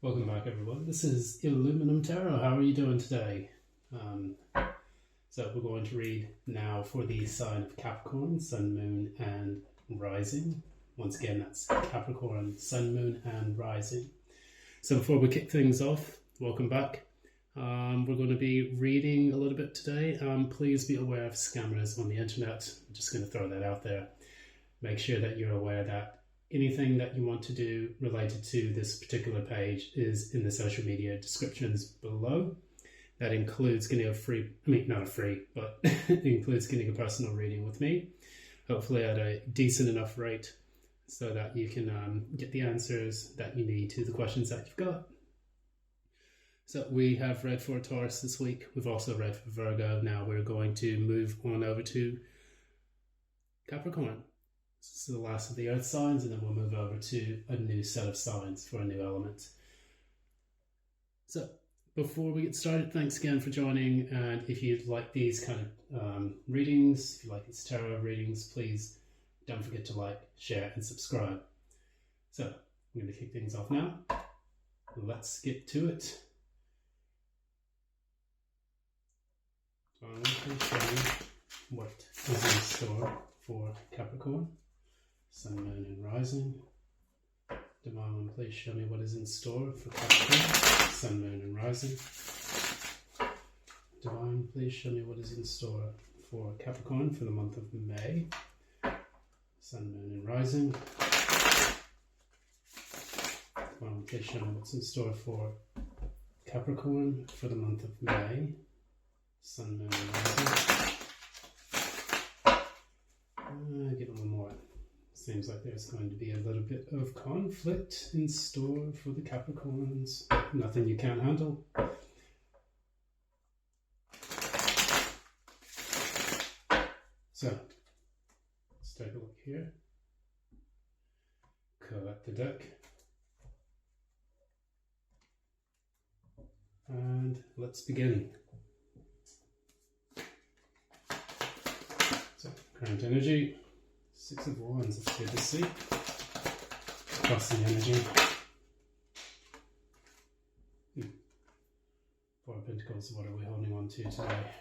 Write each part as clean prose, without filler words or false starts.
Welcome back, everyone. This is Illuminum Tarot. How are you doing today? So we're going to read now for the sign of Capricorn, Sun, Moon, and Rising. Once again, that's Capricorn, Sun, Moon, and Rising. So before we kick things off, welcome back. We're going to be reading a little bit today. Please be aware of scammers on the internet. I'm just going to throw that out there. Make sure that you're aware that anything that you want to do related to this particular page is in the social media descriptions below. That includes getting it includes getting a personal reading with me, hopefully at a decent enough rate so that you can get the answers that you need to the questions that you've got. So we have read for Taurus this week. We've also read for Virgo. Now we're going to move on over to Capricorn. This is the last of the earth signs, and then we'll move over to a new set of signs for a new element. So before we get started, thanks again for joining, and if you'd like these kind of readings, if you like these tarot readings, please don't forget to like, share, and subscribe. So I'm going to kick things off now. Let's get to it. Please show me what is in store for Capricorn, Sun, Moon, and Rising. Divine One, please show me what is in store for Capricorn, Sun, Moon, and Rising. Divine, please show me what is in store for Capricorn for the month of May, Sun, Moon, and Rising. Divine, please show me what's in store for Capricorn for the month of May, Sun, Moon, and Rising. Give it one more. Seems like there's going to be a little bit of conflict in store for the Capricorns. Nothing you can't handle. So, let's take a look here. Collect the deck. And let's begin. So, current energy. Six of Wands, it's good to see. Crossing energy. Four of Pentacles, what are we holding on to today?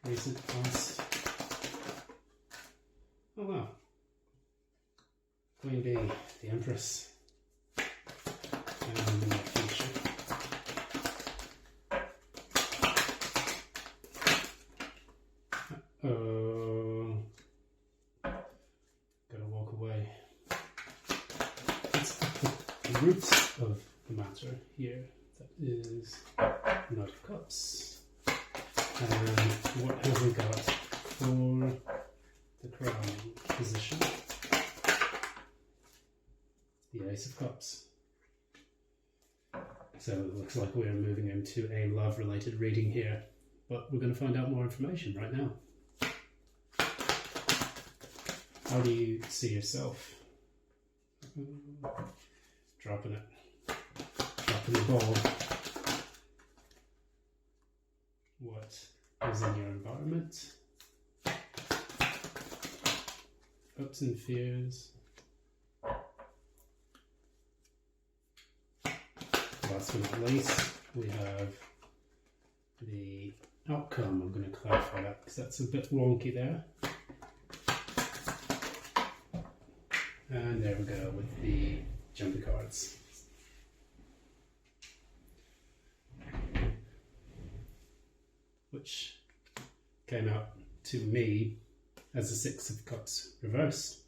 Recent past. Oh wow. Queen Bee, the Empress. And the near future. Roots of the matter here. That is Knight of Cups. And what have we got for the crowning position? The Ace of Cups. So it looks like we're moving into a love-related reading here, but we're going to find out more information right now. How do you see yourself? Dropping the ball. What is in your environment? Hopes and fears. Last but not least, we have the outcome. I'm going to clarify that because that's a bit wonky there. And there we go with the jumpy cards. Which came out to me as the Six of Cups reversed.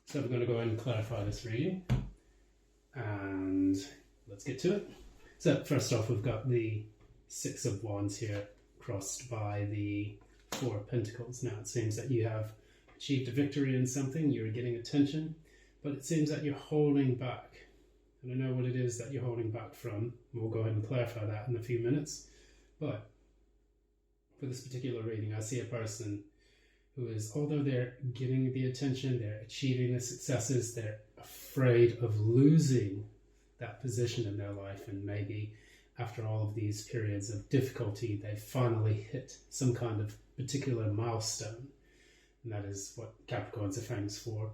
So we're going to go ahead and clarify this reading. And let's get to it. So first off, we've got the Six of Wands here crossed by the Four of Pentacles. Now it seems that you have achieved a victory in something, you're getting attention, but it seems that you're holding back. And I know what it is that you're holding back from. We'll go ahead and clarify that in a few minutes. But for this particular reading, I see a person who is, although they're getting the attention, they're achieving the successes, they're afraid of losing that position in their life. And maybe after all of these periods of difficulty, they finally hit some kind of particular milestone. And that is what Capricorns are famous for,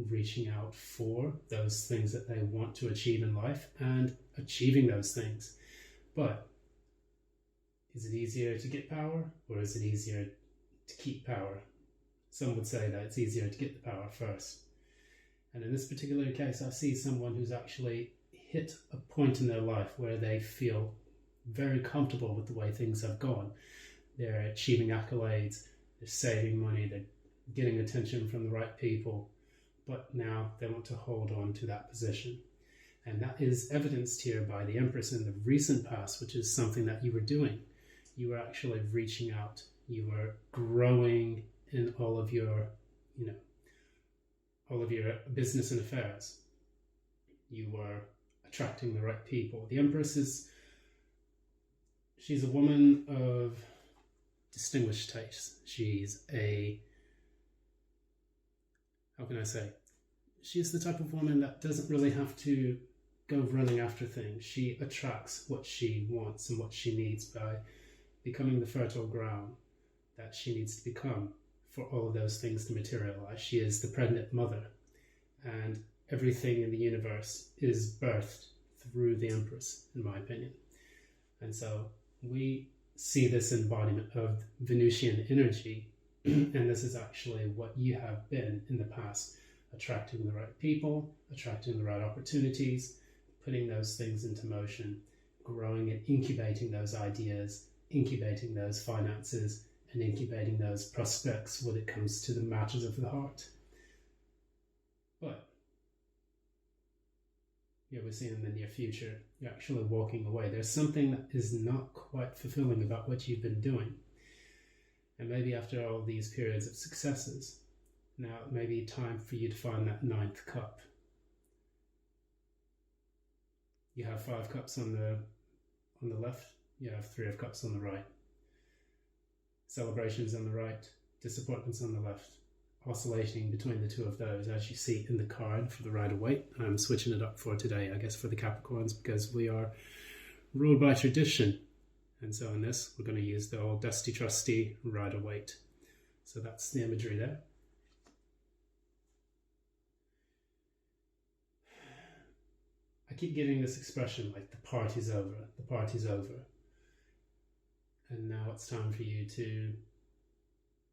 reaching out for those things that they want to achieve in life and achieving those things. But is it easier to get power, or is it easier to keep power? Some would say that it's easier to get the power first. And in this particular case, I see someone who's actually hit a point in their life where they feel very comfortable with the way things have gone. They're achieving accolades, they're saving money, they're getting attention from the right people, but now they want to hold on to that position. And that is evidenced here by the Empress in the recent past, which is something that you were doing. You were actually reaching out. You were growing in all of your, all of your business and affairs. You were attracting the right people. The Empress she's a woman of distinguished taste. She's how can I say? She's the type of woman that doesn't really have to go running after things. She attracts what she wants and what she needs by becoming the fertile ground that she needs to become for all of those things to materialize. She is the pregnant mother, and everything in the universe is birthed through the Empress, in my opinion. And so we see this embodiment of Venusian energy, and this is actually what you have been in the past, attracting the right people, attracting the right opportunities, putting those things into motion, growing and incubating those ideas, incubating those finances, and incubating those prospects when it comes to the matters of the heart. But we're seeing in the near future, you're actually walking away. There's something that is not quite fulfilling about what you've been doing. And maybe after all these periods of successes, now it may be time for you to find that 9th cup. You have 5 cups on the left, you have 3 of cups on the right. Celebrations on the right, disappointments on the left. Oscillating between the two of those, as you see in the card for the Rider-Waite. I'm switching it up for today, I guess, for the Capricorns, because we are ruled by tradition. And so in this, we're going to use the old dusty trusty Rider-Waite. So that's the imagery there. I keep getting this expression like the party's over, the party's over. And now it's time for you to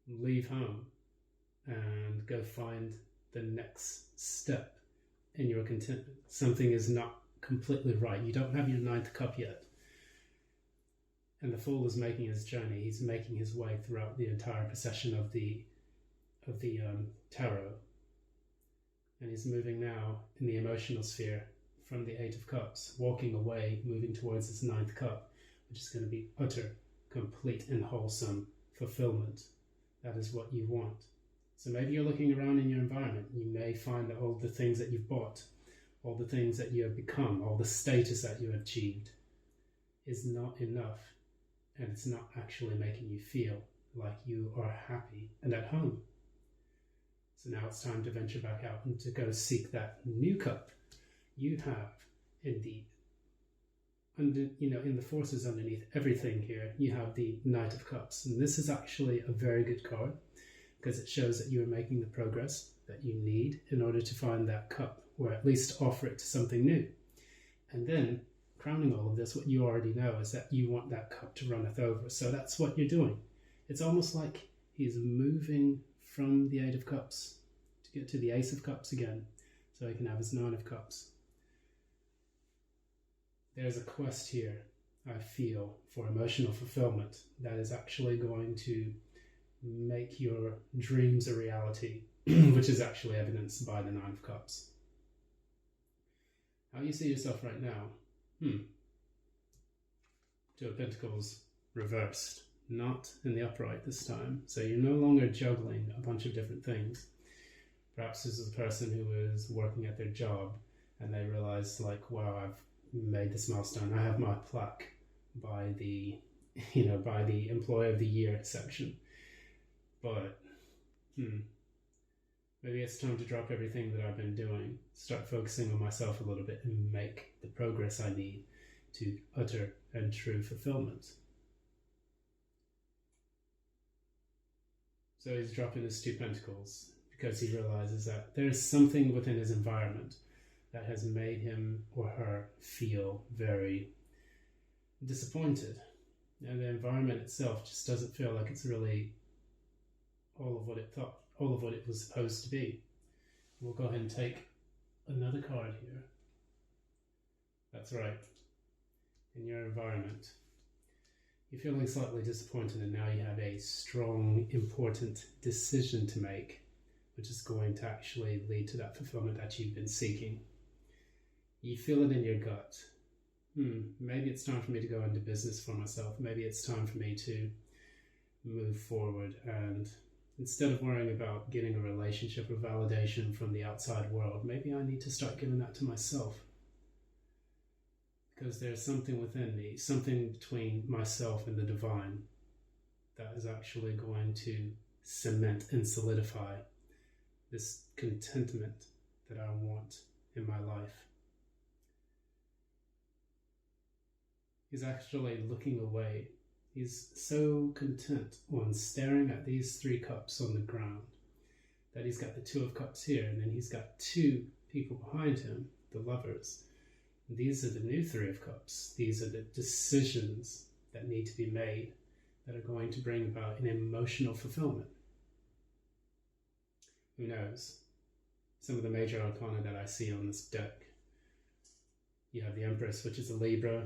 leave home and go find the next step in your contentment. Something is not completely right. You don't have your 9th cup yet. And the Fool is making his journey. He's making his way throughout the entire procession of the tarot. And he's moving now in the emotional sphere from the 8 of Cups, walking away, moving towards his 9th cup, which is going to be utter, complete and wholesome fulfillment. That is what you want. So maybe you're looking around in your environment. You may find that all the things that you've bought, all the things that you have become, all the status that you have achieved is not enough. And it's not actually making you feel like you are happy and at home. So now it's time to venture back out and to go seek that new cup. You have in the forces underneath everything here, you have the Knight of Cups. And this is actually a very good card, because it shows that you are making the progress that you need in order to find that cup, or at least offer it to something new. And then, crowning all of this, what you already know is that you want that cup to runneth over. So that's what you're doing. It's almost like he's moving from the 8 of Cups to get to the Ace of Cups again, so he can have his 9 of Cups. There's a quest here, I feel, for emotional fulfillment that is actually going to make your dreams a reality, which is actually evidenced by the 9 of Cups. How you see yourself right now? 2 of Pentacles reversed, not in the upright this time. So you're no longer juggling a bunch of different things. Perhaps this is a person who is working at their job and they realize, like, wow, I've made this milestone. I have my plaque by the Employee of the Year section. But maybe it's time to drop everything that I've been doing, start focusing on myself a little bit, and make the progress I need to utter and true fulfillment. So he's dropping his 2 Pentacles, because he realizes that there is something within his environment that has made him or her feel very disappointed. And the environment itself just doesn't feel like it's really all of what it thought, all of what it was supposed to be. We'll go ahead and take another card here. That's right. In your environment, you're feeling slightly disappointed, and now you have a strong, important decision to make, which is going to actually lead to that fulfillment that you've been seeking. You feel it in your gut. Maybe it's time for me to go into business for myself. Maybe it's time for me to move forward, and instead of worrying about getting a relationship or validation from the outside world, maybe I need to start giving that to myself. Because there's something within me, something between myself and the divine, that is actually going to cement and solidify this contentment that I want in my life. He's actually looking away. He's so content on staring at these 3 cups on the ground that he's got the 2 of cups here, and then he's got 2 people behind him, the lovers. And these are the new 3 of cups. These are the decisions that need to be made that are going to bring about an emotional fulfillment. Who knows? Some of the major arcana that I see on this deck. You have the Empress, which is a Libra.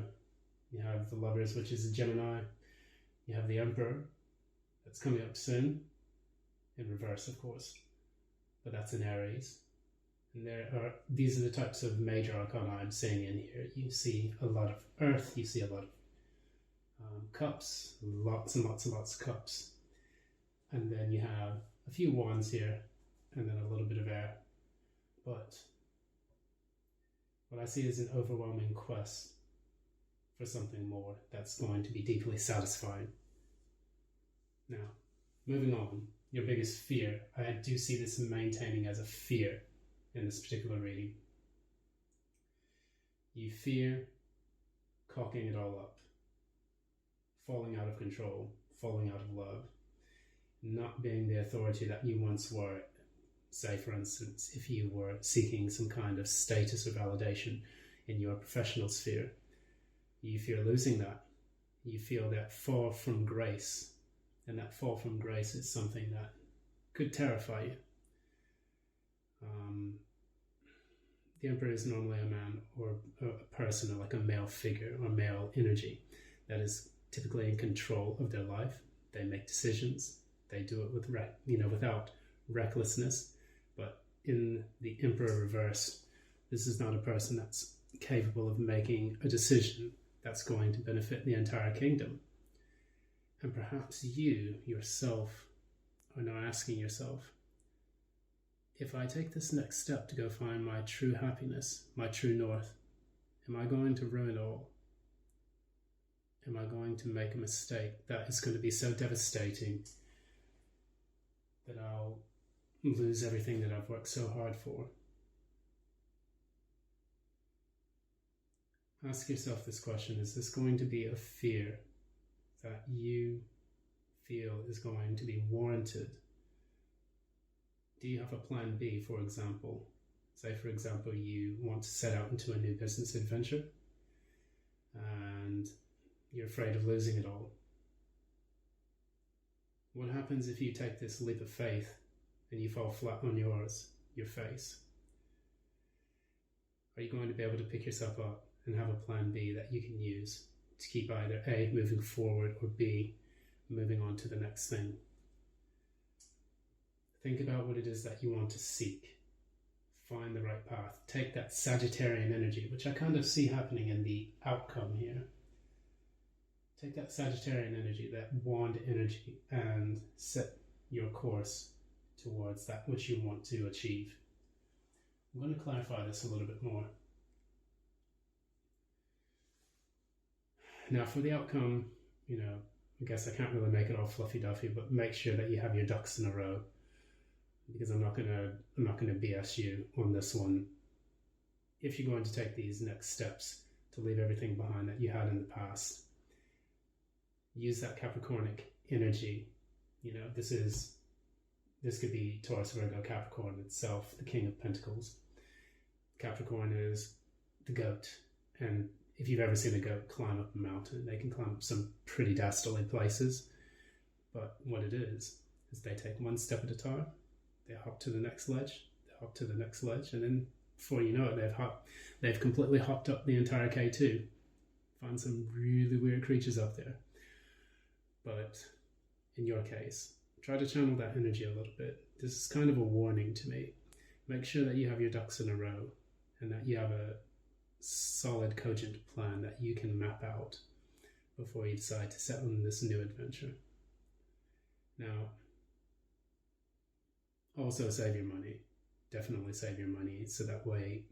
You have the Lovers, which is a Gemini. You have the Emperor, that's coming up soon, in reverse, of course, but that's in Aries. And these are the types of major arcana I'm seeing in here. You see a lot of Earth, you see a lot of cups, lots and lots and lots of cups. And then you have a few wands here, and then a little bit of air. But what I see is an overwhelming quest for something more that's going to be deeply satisfying. Now, moving on, your biggest fear. I do see this maintaining as a fear in this particular reading. You fear cocking it all up, falling out of control, falling out of love, not being the authority that you once were. Say, for instance, if you were seeking some kind of status or validation in your professional sphere, you fear losing that. You feel that fall from grace. And that fall from grace is something that could terrify you. The Emperor is normally a man or a person, or like a male figure or male energy that is typically in control of their life. They make decisions. They do it with, without recklessness. But in the Emperor reverse, this is not a person that's capable of making a decision that's going to benefit the entire kingdom. And perhaps you yourself are now asking yourself, if I take this next step to go find my true happiness, my true north, am I going to ruin all? Am I going to make a mistake that is going to be so devastating that I'll lose everything that I've worked so hard for? Ask yourself this question: is this going to be a fear that you feel is going to be warranted? Do you have a plan B, for example? Say, for example, you want to set out into a new business adventure and you're afraid of losing it all. What happens if you take this leap of faith and you fall flat on your face? Are you going to be able to pick yourself up and have a plan B that you can use to keep either A, moving forward, or B, moving on to the next thing? Think about what it is that you want to seek. Find the right path. Take that Sagittarian energy, which I kind of see happening in the outcome here. Take that Sagittarian energy, that wand energy, and set your course towards that which you want to achieve. I'm going to clarify this a little bit more. Now, for the outcome, I guess I can't really make it all fluffy-duffy, but make sure that you have your ducks in a row, because I'm not gonna BS you on this one. If you're going to take these next steps to leave everything behind that you had in the past, use that Capricornic energy. This is this could be Taurus, Virgo, Capricorn itself, the King of Pentacles. Capricorn is the goat, and if you've ever seen a goat climb up a mountain, they can climb up some pretty dastardly places, but what it is they take one step at a time, they hop to the next ledge, they hop to the next ledge, and then before you know it, they've completely hopped up the entire K2. Find some really weird creatures up there. But in your case, try to channel that energy a little bit. This is kind of a warning to me. Make sure that you have your ducks in a row and that you have a solid, cogent plan that you can map out before you decide to set on this new adventure. Now, also save your money. Definitely save your money, so that way,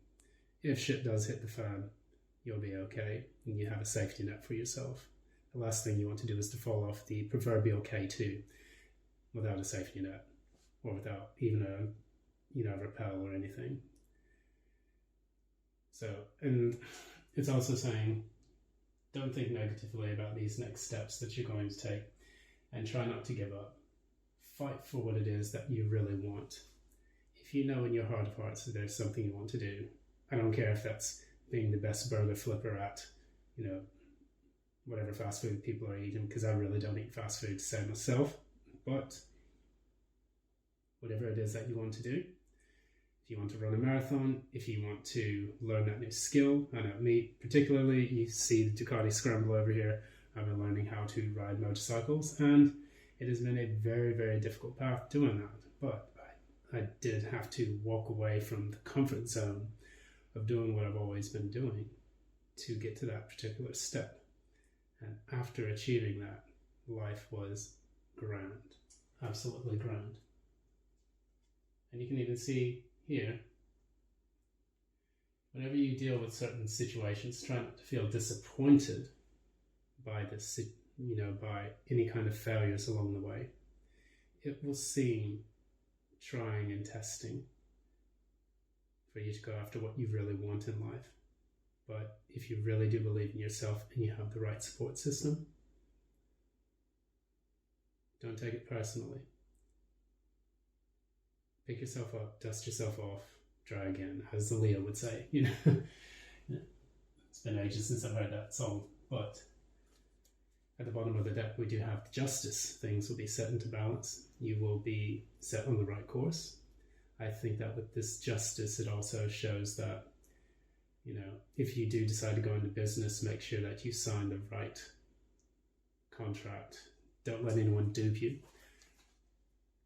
if shit does hit the fan, you'll be okay and you have a safety net for yourself. The last thing you want to do is to fall off the proverbial K2 without a safety net, or without even a rappel or anything. So, and it's also saying, don't think negatively about these next steps that you're going to take, and try not to give up. Fight for what it is that you really want. If you know in your heart of hearts that there's something you want to do, I don't care if that's being the best burger flipper at, whatever fast food people are eating, because I really don't eat fast food to say myself, but whatever it is that you want to do, if you want to run a marathon, if you want to learn that new skill, I know me particularly, you see the Ducati Scramble over here, I've been learning how to ride motorcycles, and it has been a very, very difficult path doing that, but I did have to walk away from the comfort zone of doing what I've always been doing to get to that particular step. And after achieving that, life was grand, absolutely grand. And you can even see here, whenever you deal with certain situations, try not to feel disappointed by this, by any kind of failures along the way. It will seem trying and testing for you to go after what you really want in life. But if you really do believe in yourself and you have the right support system, don't take it personally. Pick yourself up, dust yourself off, try again, as the Leo would say. It's been ages since I've heard that song, but at the bottom of the deck we do have the Justice. Things will be set into balance. You will be set on the right course. I think that with this Justice, it also shows that, if you do decide to go into business, make sure that you sign the right contract. Don't let anyone dupe you.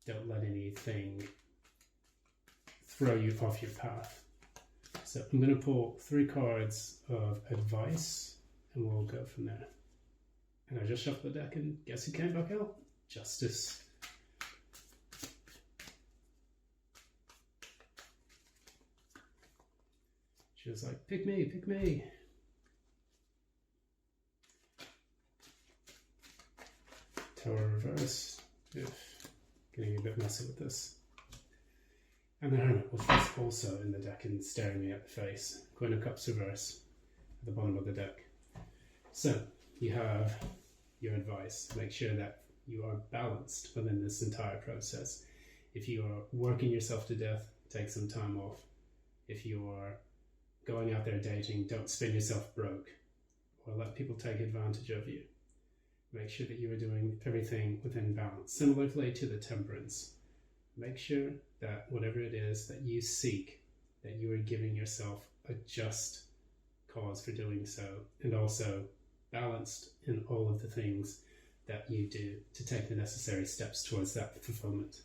Don't let anything throw you off your path. So I'm going to pull 3 cards of advice and we'll go from there. And I just shuffled the deck and guess who came back out? Justice. She was like, pick me, pick me. Tower reverse. Getting a bit messy with this. And the Hermit was also in the deck and staring me at the face. Queen of Cups reverse at the bottom of the deck. So you have your advice. Make sure that you are balanced within this entire process. If you are working yourself to death, take some time off. If you are going out there dating, don't spin yourself broke or let people take advantage of you. Make sure that you are doing everything within balance. Similarly to the Temperance, make sure that whatever it is that you seek, that you are giving yourself a just cause for doing so, and also balanced in all of the things that you do to take the necessary steps towards that fulfillment.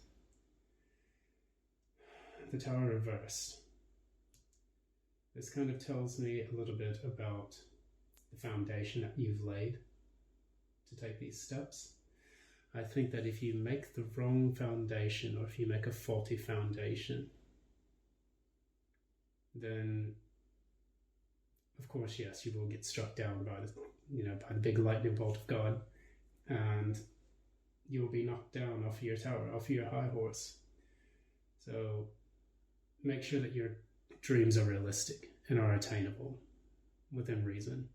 The Tower reversed. This kind of tells me a little bit about the foundation that you've laid to take these steps. I think that if you make the wrong foundation, or if you make a faulty foundation, then of course, yes, you will get struck down by the big lightning bolt of God, and you will be knocked down off your tower, off your high horse. So make sure that your dreams are realistic and are attainable within reason.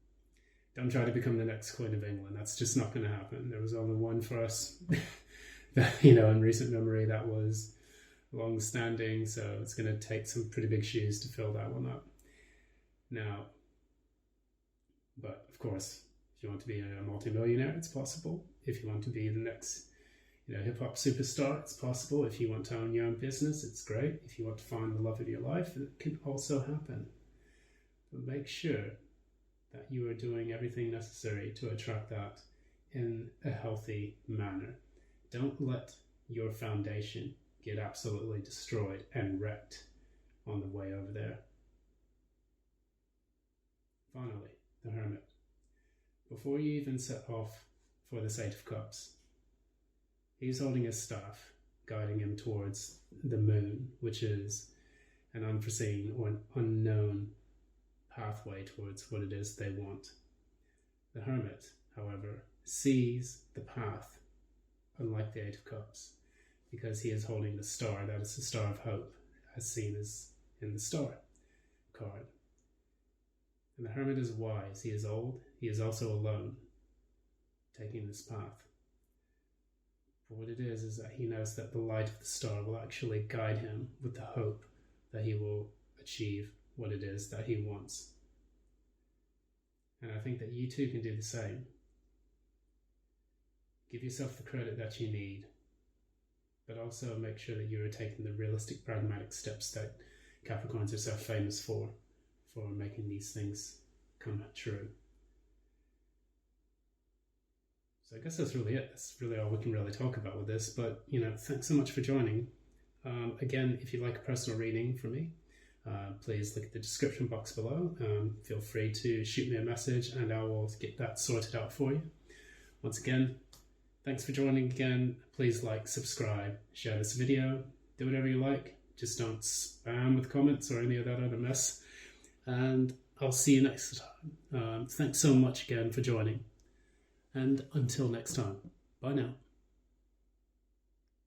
Don't try to become the next Queen of England. That's just not going to happen. There was only one for us that, in recent memory that was long-standing, so it's going to take some pretty big shoes to fill that one up. Now, but of course, if you want to be a multi-millionaire, it's possible. If you want to be the next, hip-hop superstar, it's possible. If you want to own your own business, it's great. If you want to find the love of your life, it can also happen. But make sure that you are doing everything necessary to attract that in a healthy manner. Don't let your foundation get absolutely destroyed and wrecked on the way over there. Finally, the Hermit. Before you even set off for this Eight of Cups, he's holding a staff, guiding him towards the moon, which is an unforeseen or an unknown pathway towards what it is they want. The Hermit, however, sees the path, unlike the Eight of Cups, because he is holding the star. That is the star of hope, as seen as in the star card. And the Hermit is wise. He is old. He is also alone, taking this path. But what it is that he knows that the light of the star will actually guide him with the hope that he will achieve what it is that he wants. And I think that you too can do the same. Give yourself the credit that you need, but also make sure that you are taking the realistic, pragmatic steps that Capricorns are so famous for making these things come true. So I guess that's really it. That's really all we can really talk about with this. But, thanks so much for joining. Again, if you'd like a personal reading from me, please look at the description box below. Feel free to shoot me a message and I will get that sorted out for you. Once again, thanks for joining again. Please like, subscribe, share this video, do whatever you like. Just don't spam with comments or any of that other mess. And I'll see you next time. Thanks so much again for joining. And until next time, bye now.